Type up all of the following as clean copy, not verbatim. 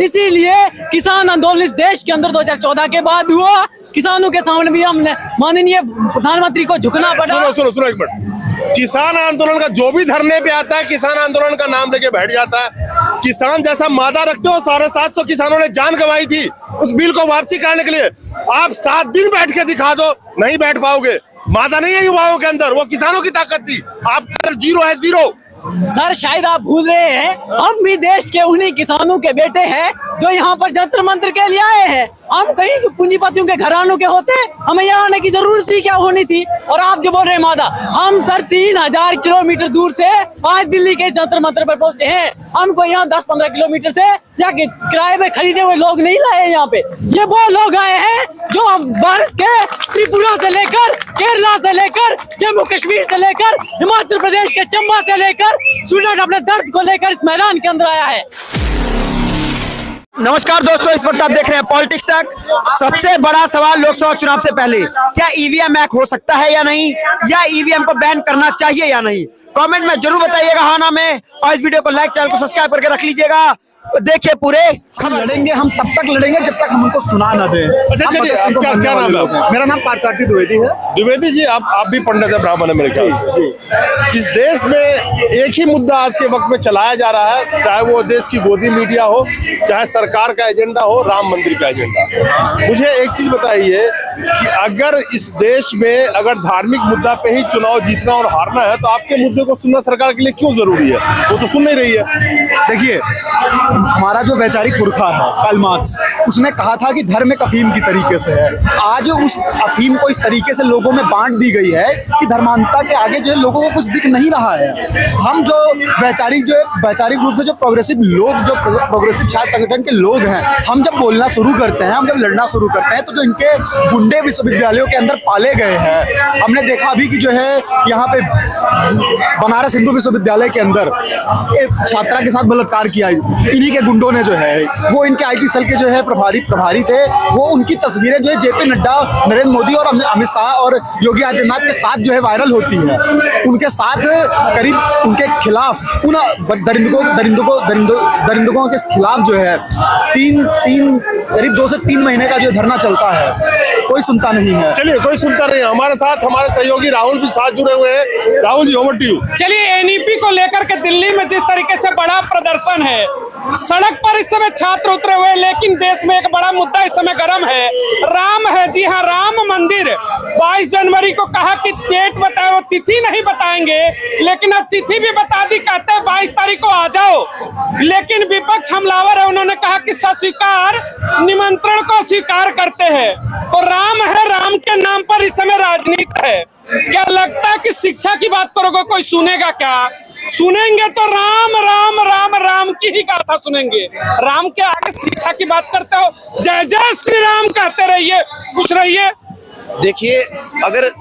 इसीलिए किसान आंदोलन इस देश के अंदर 2014 के बाद हुआ। किसानों के सामने भी हमने माननीय प्रधानमंत्री को झुकना पड़ा। सुनो एक मिनट। किसान आंदोलन का जो भी धरने पे आता है, किसान आंदोलन का नाम लेके बैठ जाता है। किसान जैसा मादा रखते हो, 750 किसानों ने जान गंवाई थी उस बिल को वापसी कराने के लिए। आप 7 दिन बैठ के दिखा दो, नहीं बैठ पाओगे। मादा नहीं है युवाओं के अंदर, वो किसानों की ताकत थी। आपके अंदर जीरो है, जीरो। सर शायद आप भूल रहे हैं, हम भी देश के उन्हीं किसानों के बेटे हैं जो यहाँ पर जंतर मंत्र के लिए आए हैं। हम कहीं जो पूंजीपतियों के घरानों के होते, हमें यहाँ आने की जरूरत थी क्या होनी थी। और आप जो बोल रहे हैं मादा, हम सर 3000 किलोमीटर दूर से आज दिल्ली के जंतर मंत्र पर पहुंचे हैं। हमको यहाँ 10-15 किलोमीटर से या किराए में खरीदे हुए लोग नहीं लाए यहाँ पे। ये वो लोग आए हैं जो भारत के त्रिपुरा से लेकर, केरला से लेकर, जम्मू कश्मीर से लेकर, हिमाचल प्रदेश के चंबा से लेकर स्टूडेंट अपने दर्द को लेकर इस मैदान के अंदर आया है। नमस्कार दोस्तों, इस वक्त आप देख रहे हैं पॉलिटिक्स तक। सबसे बड़ा सवाल लोकसभा चुनाव से पहले, क्या ईवीएम हैक हो सकता है या नहीं, या ईवीएम को बैन करना चाहिए या नहीं? कमेंट में जरूर बताइएगा हाँ ना में, और इस वीडियो को लाइक, चैनल को सब्सक्राइब करके रख लीजिएगा। देखिए पूरे हम लड़ेंगे, हम तब तक लड़ेंगे जब तक हम उनको सुना ना दें। अच्छा चलिए, क्या नाम है? मेरा नाम पार्थसारथी द्विवेदी है। द्विवेदी जी, आप भी पंडित है, ब्राह्मण है मेरे ख्याल से। इस देश में एक ही मुद्दा आज के वक्त में चलाया जा रहा है, चाहे वो देश की गोदी मीडिया हो, चाहे सरकार का एजेंडा हो, राम मंदिर का एजेंडा। मुझे एक चीज बताइए कि अगर इस देश में अगर धार्मिक मुद्दा पे ही चुनाव जीतना और हारना है, तो आपके मुद्दे को सुनना सरकार के लिए क्यों जरूरी है? वो तो सुन नहीं रही है। देखिए, हमारा जो वैचारिक पुरखा है कार्ल मार्क्स, उसने कहा था कि धर्म एक अफीम की तरीके से है। आज उस अफीम को इस तरीके से लोगों में बांट दी गई है कि धर्मांतता के आगे जो है लोगों को कुछ दिख नहीं रहा है। हम जो वैचारिक रूप से जो प्रोग्रेसिव लोग, जो प्रोग्रेसिव छात्र संगठन के लोग हैं, हम जब बोलना शुरू करते हैं, हम जब लड़ना शुरू करते हैं, तो जो इनके गुंडे विश्वविद्यालयों के अंदर पाले गए हैं, हमने देखा अभी कि जो है यहाँ पे बनारस हिंदू विश्वविद्यालय के अंदर एक छात्रा के साथ बलात्कार किया, इन्हीं के गुंडों ने जो है, वो इनके आईटी सेल के जो है प्रभारी थे। वो उनकी तस्वीरें जो है जेपी नड्डा, नरेंद्र मोदी और अमित शाह और योगी आदित्यनाथ के साथ जो है वायरल होती है। उनके साथ करीब उनके खिलाफ, उन दरिंदों के खिलाफ जो है करीब 2 से 3 महीने का जो धरना चलता है, कोई सुनता नहीं है। चलिए, कोई सुनता नहीं है। हमारे साथ हमारे सहयोगी राहुल भी साथ जुड़े हुए हैं। Rahul ji, over to you. चलिए, एनईपी को लेकर के दिल्ली में जिस तरीके से बड़ा प्रदर्शन है, सड़क पर इस समय छात्र उतरे हुए, लेकिन देश में एक बड़ा मुद्दा इस समय गर्म है, राम है। जी हाँ, राम मंदिर 22 जनवरी को कहा कि डेट बताए, वो तिथि नहीं बताएंगे, लेकिन अब तिथि भी बता दी, कहते हैं 22 तारीख को आ जाओ। लेकिन विपक्ष हमलावर है, उन्होंने कहा कि सस्वीकार निमंत्रण को स्वीकार करते हैं। तो राम है, राम के नाम पर इस समय राजनीति है। क्या लगता है कि शिक्षा की बात करोगे, कोई सुनेगा क्या? सुनेंगे तो राम राम राम राम की ही गाथा सुनेंगे। राम के आगे शिक्षा की बात करते हो, जय जय श्री राम कहते रहिए, खुश रहिए। देखिए, अगर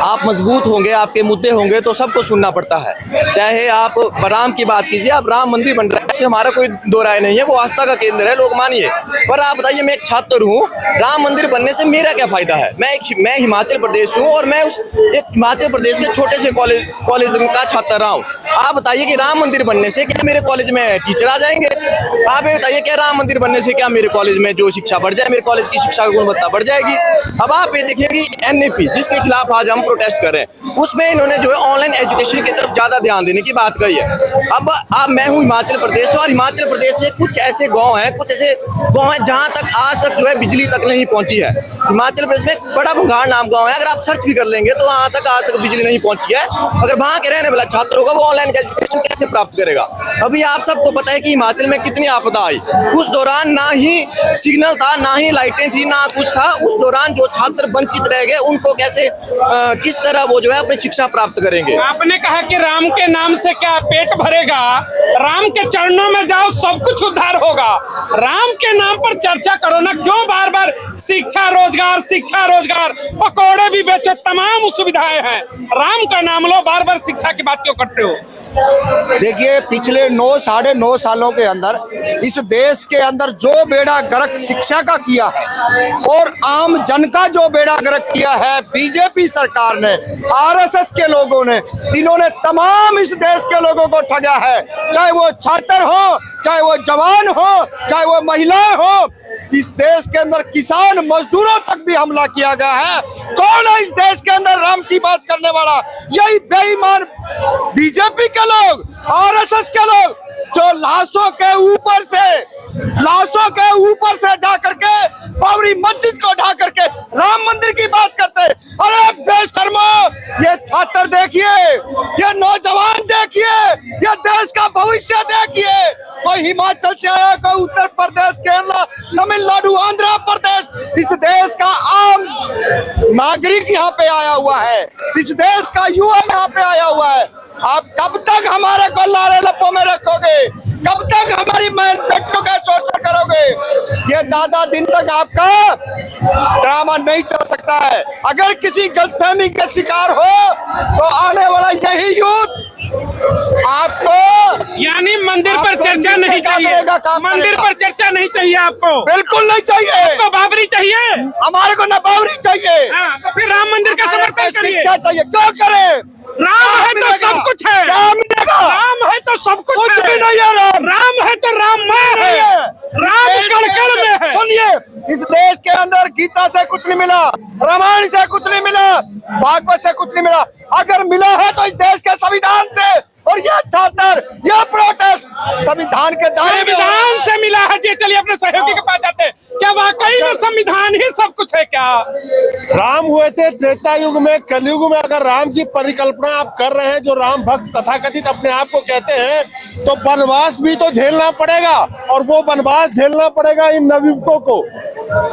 आप मजबूत होंगे, आपके मुद्दे होंगे, तो सबको सुनना पड़ता है। चाहे आप राम की बात कीजिए, आप राम मंदिर बन रहा है, इससे हमारा कोई दो राय नहीं है, वो आस्था का केंद्र है, लोग मानिए। पर आप बताइए, मैं एक छात्र हूँ, राम मंदिर बनने से मेरा क्या फायदा है? मैं हिमाचल प्रदेश हूँ और मैं एक हिमाचल प्रदेश के छोटे से कॉलेज का छात्र रहा हूँ। आप बताइए कि राम मंदिर बनने से क्या मेरे कॉलेज में टीचर आ जाएंगे? आप ये बताइए, क्या राम मंदिर बनने से क्या मेरे कॉलेज में जो शिक्षा बढ़ जाए, मेरे कॉलेज की शिक्षा की गुणवत्ता बढ़ जाएगी? अब आप ये देखिए कि एनईपी, जिसके खिलाफ आज हम प्रोटेस्ट कर रहे हैं, उसमें इन्होंने जो है ऑनलाइन एजुकेशन की तरफ ज्यादा ध्यान देने की बात कही है। अब मैं हूँ हिमाचल प्रदेश, और हिमाचल प्रदेश से कुछ ऐसे गांव हैं जहां तक आज तक जो है बिजली तक नहीं पहुंची है। हिमाचल प्रदेश में एक बड़ा भंगार नाम गांव है, अगर आप सर्च भी कर लेंगे तो वहां तक आज तक बिजली नहीं पहुंची है। अगर वहां के रहने वाला छात्र होगा, वो ऑनलाइन एजुकेशन कैसे प्राप्त करेगा? अभी आप सबको पता है कि हिमाचल में कितनी आपदा आई, उस दौरान ना ही सिग्नल था, ना ही लाइटें थी, ना कुछ था। उस दौरान जो छात्र वंचित रह गए, उनको कैसे किस तरह वो जो है अपनी शिक्षा प्राप्त करेंगे? आपने कहा कि राम के नाम से क्या पेट भरेगा, राम के चरणों में जाओ, सब कुछ उद्धार होगा। राम के नाम पर चर्चा करो ना, क्यों बार बार शिक्षा रोजगार, पकौड़े भी बेचो, तमाम सुविधाएं हैं, राम का नाम लो, बार बार शिक्षा की बात क्यों करते हो? देखिए पिछले 9 साढ़े 9 सालों के अंदर इस देश के अंदर जो बेड़ा गर्क शिक्षा का किया है और आम जन का जो बेड़ा गर्क किया है बीजेपी सरकार ने, आरएसएस के लोगों ने, इन्होंने तमाम इस देश के लोगों को ठगा है। चाहे वो छात्र हो, चाहे वो जवान हो, चाहे वो महिलाएं हो, इस देश के अंदर किसान मजदूरों तक भी हमला किया गया है। कौन है इस देश के अंदर राम की बात करने वाला? यही बेईमान बीजेपी के लोग, आरएसएस के लोग, जो लाशों के ऊपर से जा करके बाबरी मस्जिद को ढा करके राम मंदिर की बात करते। अरे बेशर्मो, ये छात्र देखिए, ये नौजवान देखिए, ये देश का भविष्य देखिए। कोई हिमाचल से आया, कोई उत्तर प्रदेश, केरला, तमिलनाडु, आंध्र प्रदेश, इस देश का आम नागरिक यहाँ पे आया हुआ है, इस देश का युवा यहाँ पे आया हुआ है। आप कब तक हमारे को लारे लप्पों में रखोगे? कब तक हमारी बेटों का शोषण करोगे? ये ज्यादा दिन तक आपका ड्रामा नहीं चल सकता है। अगर किसी गलतफहमी के शिकार हो तो आने वाला यही युद्ध आपको, यानी मंदिर पर चर्चा नहीं चाहिए, मंदिर पर चर्चा नहीं चाहिए आपको? बिल्कुल नहीं चाहिए। आपको बाबरी चाहिए? हमारे को न बाबरी चाहिए। हाँ, तो फिर राम मंदिर का समर्थन करिए। क्या चाहिए? क्यों करें? राम है तो सब कुछ है, राम है तो सब कुछ है। भी नहीं है राम है तो राममय है, राम कण-कण में है। सुनिए, इस देश के अंदर गीता से कुछ नहीं मिला, रामायण से कुछ नहीं मिला, भागवत से कुछ नहीं मिला। अगर मिला है तो इस देश के संविधान से, और यह छात्र, यह प्रोटेस्ट संविधान के दायरे में, संविधान से मिला है जी। चलिए अपने सहयोगी के पास जाते हैं। क्या वाकई में संविधान ही सब कुछ है क्या? राम हुए थे त्रेता युग में, कलयुग में अगर राम की परिकल्पना आप कर रहे हैं, जो राम भक्त तथाकथित अपने आप को कहते हैं, तो वनवास भी तो झेलना पड़ेगा, और वो वनवास झेलना पड़ेगा इन नवयुवकों को।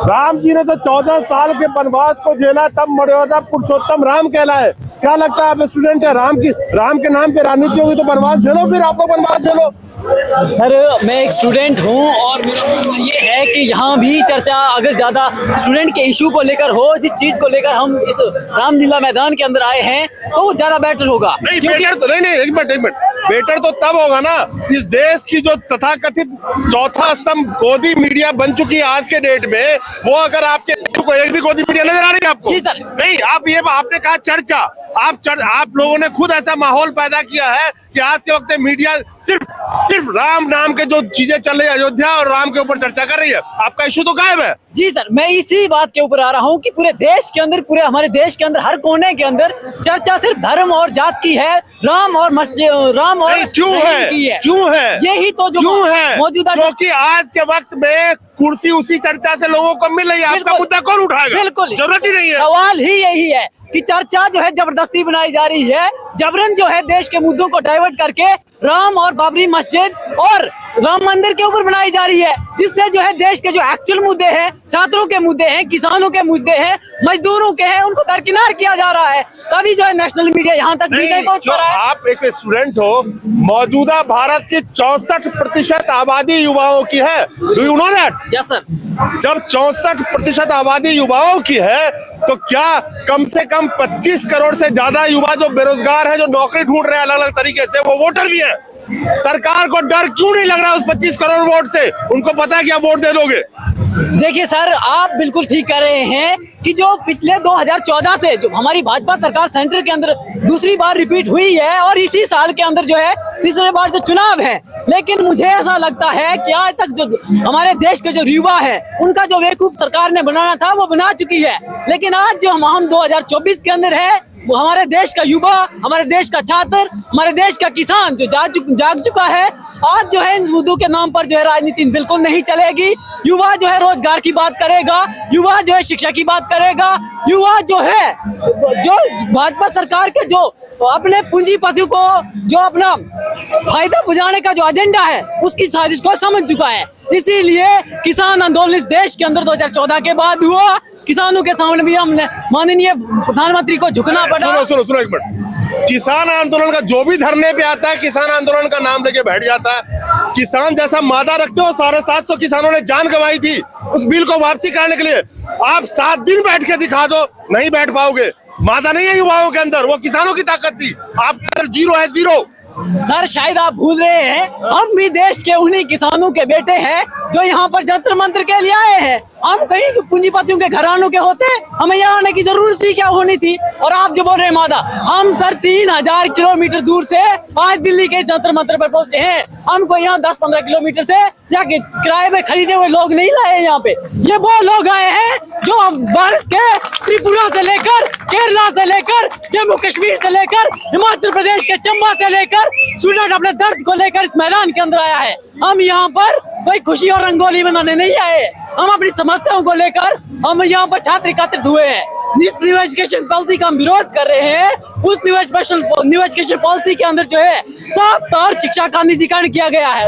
राम जी ने तो 14 साल के वनवास को झेला, तब मर्यादा पुरुषोत्तम राम कहलाए। क्या लगता है, आप स्टूडेंट है, राम के नाम पे राजनीति होगी तो वनवास झेलो, फिर आप लोग वनवास झेलो। सर मैं एक स्टूडेंट हूँ और मेरा मानना ये है कि यहाँ भी चर्चा अगर ज्यादा स्टूडेंट के इशू को लेकर हो, जिस चीज को लेकर हम इस रामलीला मैदान के अंदर आए हैं, तो वो ज्यादा बेटर होगा। नहीं बेटर तो नहीं, एक मिनट, बेटर तो तब होगा ना, इस देश की जो तथाकथित चौथा स्तंभ गोदी मीडिया बन चुकी है आज के डेट में, वो अगर आपके को एक भी गोदी मीडिया नजर आ रही है आपको? जी सर। नहीं, आपने कहा चर्चा, आप लोगों ने खुद ऐसा माहौल पैदा किया है कि आज के वक्त मीडिया सिर्फ राम नाम के जो चीजें चल रही है, अयोध्या और राम के ऊपर चर्चा कर रही है। आपका इशू तो गायब है। जी सर, मैं इसी बात के ऊपर आ रहा हूँ कि पूरे देश के अंदर, पूरे हमारे देश के अंदर हर कोने के अंदर चर्चा सिर्फ धर्म और जात की है, राम और क्यों है यही तो जो क्यों है मौजूदा, क्योंकि आज के वक्त में कुर्सी उसी चर्चा से लोगों को मिल रही है। आपका मुद्दा कौन उठाएगा? बिल्कुल जरूरत ही नहीं है। सवाल ही यही है कि चर्चा जो है जबरदस्ती बनाई जा रही है, जबरन जो है देश के मुद्दों को डाइवर्ट करके राम और बाबरी मस्जिद और राम मंदिर के ऊपर बनाई जा रही है, जिससे जो है देश के जो एक्चुअल मुद्दे हैं, छात्रों के मुद्दे हैं, किसानों के मुद्दे हैं, मजदूरों के हैं, उनको दरकिनार किया जा रहा है। तभी जो है नेशनल मीडिया यहाँ तक भी नहीं पहुँच पा रहा है। आप एक स्टूडेंट हो, मौजूदा भारत की 64% आबादी युवाओं की है। Do you know that? Yes sir. जब 64% आबादी युवाओं की है, तो क्या कम से कम 25 करोड़ से ज्यादा युवा जो बेरोजगार है, जो नौकरी ढूंढ रहे हैं अलग अलग तरीके से, वो वोटर भी है। सरकार को डर क्यों नहीं लग रहा उस 25 करोड़ वोट से? उनको पता है कि आप वोट दे दोगे। देखिए सर, आप बिल्कुल ठीक कह रहे हैं कि जो पिछले 2014 से जो हमारी भाजपा सरकार सेंटर के अंदर दूसरी बार रिपीट हुई है, और इसी साल के अंदर जो है तीसरे बार जो चुनाव है, लेकिन मुझे ऐसा लगता है कि आज तक जो हमारे देश के जो युवा है, उनका जो बेवकूफ सरकार ने बनाना था वो बना चुकी है। लेकिन आज जो हम 2024 के अंदर है, वो हमारे देश का युवा, हमारे देश का छात्र, हमारे देश का किसान जो जाग चुका है। आज जो है इन मुद्दों के नाम पर जो है राजनीति बिल्कुल नहीं चलेगी। युवा जो है रोजगार की बात करेगा, युवा जो है शिक्षा की बात करेगा, युवा जो है जो भाजपा सरकार के जो अपने पूंजीपतियों को जो अपना फायदा पहुंचाने का जो एजेंडा है, उसकी साजिश को समझ चुका है। इसीलिए किसान आंदोलन इस देश के अंदर 2014 के बाद हुआ। किसानों के सामने भी हमने माननीय प्रधानमंत्री को झुकना पड़ा। सुनो एक मिनट। किसान आंदोलन का जो भी धरने पे आता है, किसान आंदोलन का नाम लेके बैठ जाता है। किसान जैसा मादा रखते हो, 750 किसानों ने जान गंवाई थी उस बिल को वापसी कराने के लिए। आप 7 दिन बैठ के दिखा दो, नहीं बैठ पाओगे। मादा नहीं है युवाओं के अंदर, वो किसानों की ताकत थी। आपके अंदर जीरो है, जीरो। सर शायद आप भूल रहे हैं, हम भी देश के उन्हीं किसानों के बेटे हैं जो यहाँ पर जंतर मंतर के लिए आए हैं। हम कहीं जो पूंजीपतियों के घरानों के होते, हमें यहाँ आने की जरूरत थी क्या होनी थी। और आप जो बोल रहे हैं मादा, हम सर 3000 किलोमीटर दूर से आज दिल्ली के जंतर मंतर पर पहुंचे हैं। हमको यहाँ 10-15 किलोमीटर से या किराए में खरीदे हुए लोग नहीं लाए यहाँ पे। ये वो लोग आए हैं जो भारत के त्रिपुरा से लेकर, केरला से लेकर, जम्मू कश्मीर से लेकर, हिमाचल प्रदेश के चंबा से लेकर स्टूडेंट अपने दर्द को लेकर इस मैदान के अंदर आया है। हम यहाँ पर कोई खुशी और रंगोली मनाने नहीं आए, हम अपनी समस्याओं को लेकर हम यहाँ पर छात्र एकत्रित हुए हैं। जिस न्यू एजुकेशन पॉलिसी का हम विरोध कर रहे हैं, उस न्यू एजुकेशन पॉलिसी के अंदर जो है साफ तौर शिक्षा का निजीकरण किया गया है।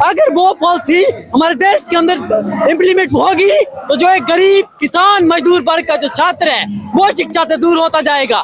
अगर वो पॉलिसी हमारे देश के अंदर इम्प्लीमेंट होगी तो जो है गरीब किसान मजदूर वर्ग का जो छात्र है वो शिक्षा से दूर होता जाएगा।